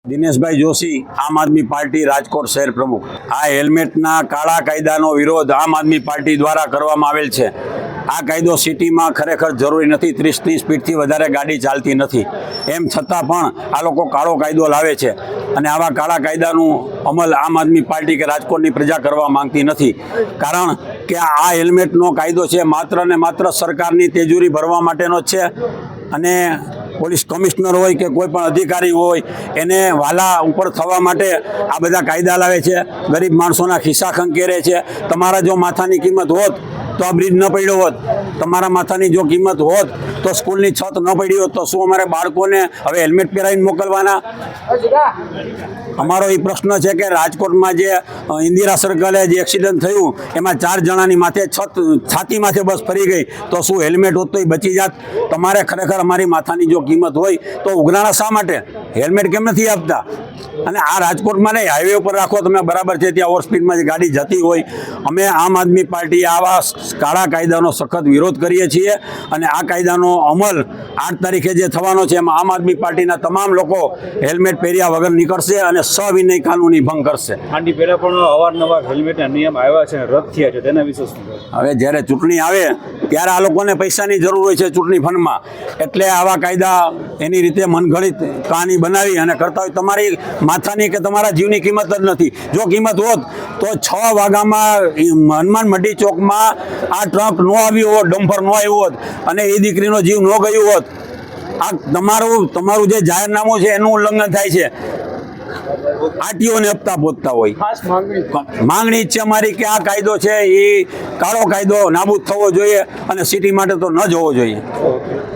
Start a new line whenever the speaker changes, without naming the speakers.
દિનેશભાઈ જોશી, આમ આદમી પાર્ટી, રાજકોટ શહેર પ્રમુખ। આ હેલ્મેટના કાળા કાયદાનો વિરોધ આમ આદમી પાર્ટી દ્વારા કરવામાં આવેલ છે। આ કાયદો સિટીમાં ખરેખર જરૂરી નથી। 30ની સ્પીડથી વધારે ગાડી ચાલતી નથી, એમ છતાં પણ આ લોકો કાળો કાયદો લાવે છે અને આવા કાળા કાયદાનું અમલ આમ આદમી પાર્ટી કે રાજકોટની પ્રજા કરવા માંગતી નથી। કારણ કે આ હેલ્મેટનો કાયદો છે માત્ર ને માત્ર સરકારની તેજુરી ભરવા માટેનો જ છે અને પોલીસ કમિશનર હોય કે કોઈ પણ અધિકારી હોય એને વાલા ઉપર થવા માટે આ બધા કાયદા લાવે છે। ગરીબ માણસોના ખિસ્સા ખંખેરે છે। તમારા જો માથાની કિંમત હોત તો આ બ્રિજ ન પડ્યો હોત, તમારા માથાની જો કિંમત હોત તો સ્કૂલની છત ન પડી હોત, તો શું અમારે બાળકોને હવે હેલ્મેટ પહેરાવીને મોકલવાના? અમારો એ પ્રશ્ન છે કે રાજકોટમાં જે ઇન્દિરા સર્કલે જે એક્સિડન્ટ થયું એમાં 4 જણાની માથે છાતી માથે બસ ફરી ગઈ, તો શું હેલ્મેટ હોત તો એ બચી જાત? તમારે ખરેખર અમારી માથાની જો કિંમત હોય તો ઉઘરાણા શા માટે? હેલ્મેટ કેમ નથી આપતા? અને આ રાજકોટમાં નહીં, હાઈવે ઉપર રાખો તમે, બરાબર છે, ત્યાં ઓવર સ્પીડમાં ગાડી જતી હોય। અમે આમ આદમી પાર્ટી આવા કાળા કાયદાનો સખત વિરોધ કરીએ છીએ અને આ કાયદાનો અમલ 8 તારીખે જે થવાનો છે એમાં આમ આદમી પાર્ટીના તમામ લોકો હેલ્મેટ પહેર્યા વગર નીકળશે અને સવિનય કાનૂની ભંગ કરશે।
આની પહેલા પણ અવારનવાર હેલ્મેટના નિયમ આવ્યા છે, રદ થયા છે, તેના વિશે શું?
હવે જ્યારે ચૂંટણી આવે ત્યારે આ લોકોને પૈસાની જરૂર હોય છે ચૂંટણી ફંડમાં, એટલે આવા કાયદા એની રીતે મનગણિત કહાની બનાવી અને કરતા હોય। તમારી માથાની કે તમારા જીવની કિંમત જ નથી। જો કિંમત હોત તો 6 વાગ્યામાં હનુમાન મંડી ચોકમાં આ ટ્રક ન આવ્યું હોત, ડમ્પર ન આવ્યું હોત અને એ દીકરીનો જીવ ન ગયું હોત। આ તમારું જે જાહેરનામું છે એનું ઉલ્લંઘન થાય છે। આરટીઓને હપ્તા પહોંચતા હોય। માંગણી છે અમારી કે આ કાયદો છે એ કાળો કાયદો નાબૂદ થવો જોઈએ અને સિટી માટે તો ન જવો જોઈએ।